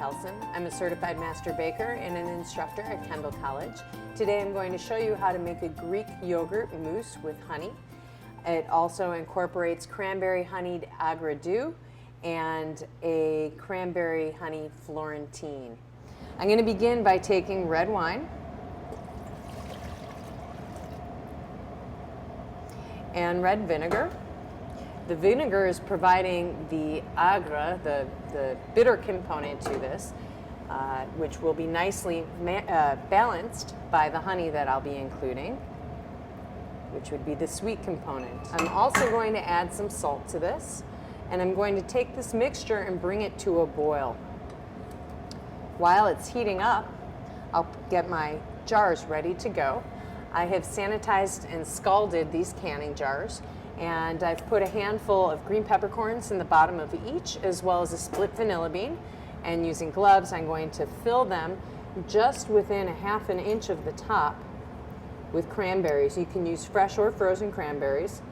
Helson. I'm a certified master baker and an instructor at Kendall College. Today I'm going to show you how to make a Greek yogurt mousse with honey. It also incorporates cranberry honeyed agradou and a cranberry honey Florentine. I'm going to begin by taking red wine and red vinegar. The vinegar is providing the agre, the bitter component to this, which will be nicely balanced by the honey that I'll be including, which would be the sweet component. I'm also going to add some salt to this, and I'm going to take this mixture and bring it to a boil. While it's heating up, I'll get my jars ready to go. I have sanitized and scalded these canning jars, and I've put a handful of green peppercorns in the bottom of each, as well as a split vanilla bean. And using gloves, I'm going to fill them just within a ½ inch of the top with cranberries. You can use fresh or frozen cranberries.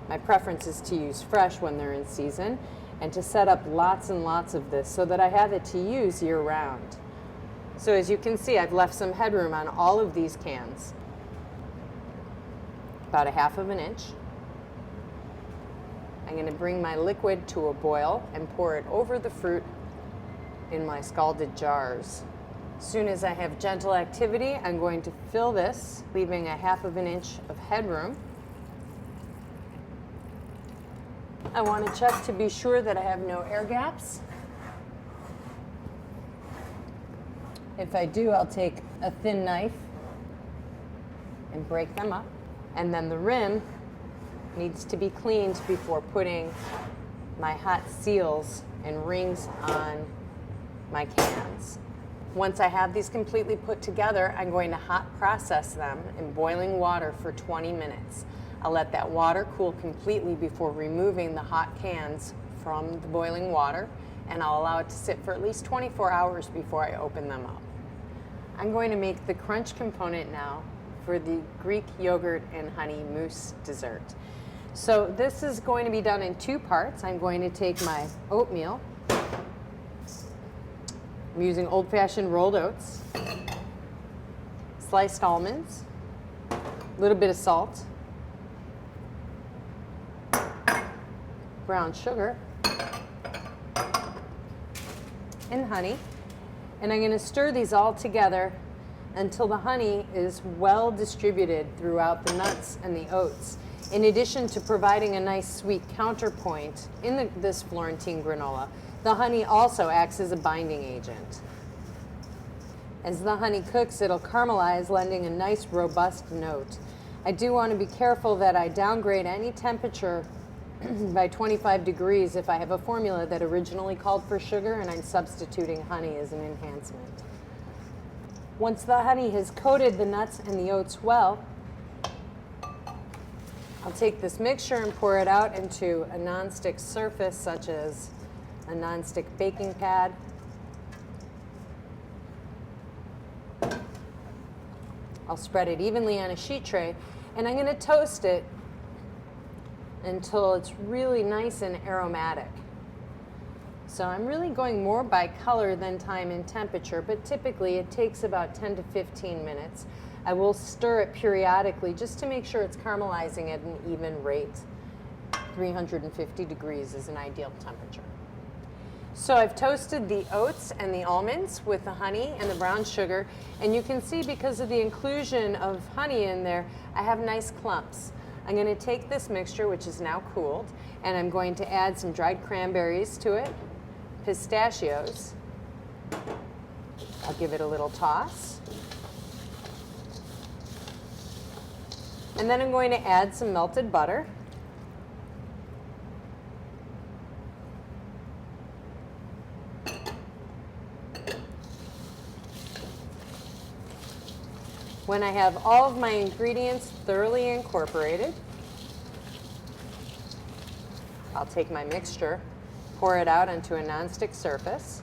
My preference is to use fresh when they're in season, and to set up lots and lots of this so that I have it to use year round. So as you can see, I've left some headroom on all of these cans, about a ½ inch. I'm going to bring my liquid to a boil and pour it over the fruit in my scalded jars. As soon as I have gentle activity, I'm going to fill this, leaving a ½ inch of headroom. I want to check to be sure that I have no air gaps. If I do, I'll take a thin knife and break them up. And then the rim needs to be cleaned before putting my hot seals and rings on my cans. Once I have these completely put together, I'm going to hot process them in boiling water for 20 minutes. I'll let that water cool completely before removing the hot cans from the boiling water, and I'll allow it to sit for at least 24 hours before I open them up. I'm going to make the crunch component now for the Greek yogurt and honey mousse dessert. So this is going to be done in two parts. I'm going to take my oatmeal. I'm using old-fashioned rolled oats, sliced almonds, a little bit of salt, brown sugar, and honey. And I'm going to stir these all together until the honey is well distributed throughout the nuts and the oats. In addition to providing a nice sweet counterpoint in this Florentine granola, the honey also acts as a binding agent. As the honey cooks, it'll caramelize, lending a nice robust note. I do want to be careful that I downgrade any temperature by 25 degrees if I have a formula that originally called for sugar and I'm substituting honey as an enhancement. Once the honey has coated the nuts and the oats well, I'll take this mixture and pour it out into a nonstick surface, such as a nonstick baking pad. I'll spread it evenly on a sheet tray, and I'm going to toast it until it's really nice and aromatic. So I'm really going more by color than time and temperature, but typically it takes about 10 to 15 minutes. I will stir it periodically just to make sure it's caramelizing at an even rate. 350 degrees is an ideal temperature. So I've toasted the oats and the almonds with the honey and the brown sugar, and you can see because of the inclusion of honey in there, I have nice clumps. I'm going to take this mixture, which is now cooled, and I'm going to add some dried cranberries to it, pistachios. I'll give it a little toss. And then I'm going to add some melted butter. When I have all of my ingredients thoroughly incorporated, I'll take my mixture, pour it out onto a nonstick surface,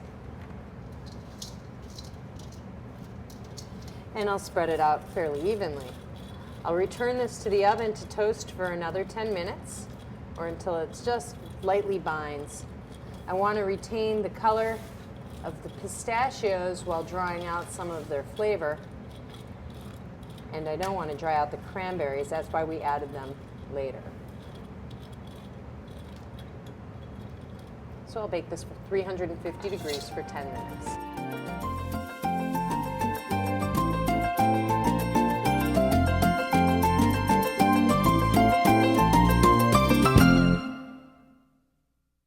and I'll spread it out fairly evenly. I'll return this to the oven to toast for another 10 minutes or until it's just lightly binds. I want to retain the color of the pistachios while drawing out some of their flavor. And I don't want to dry out the cranberries. That's why we added them later. So I'll bake this for 350 degrees for 10 minutes.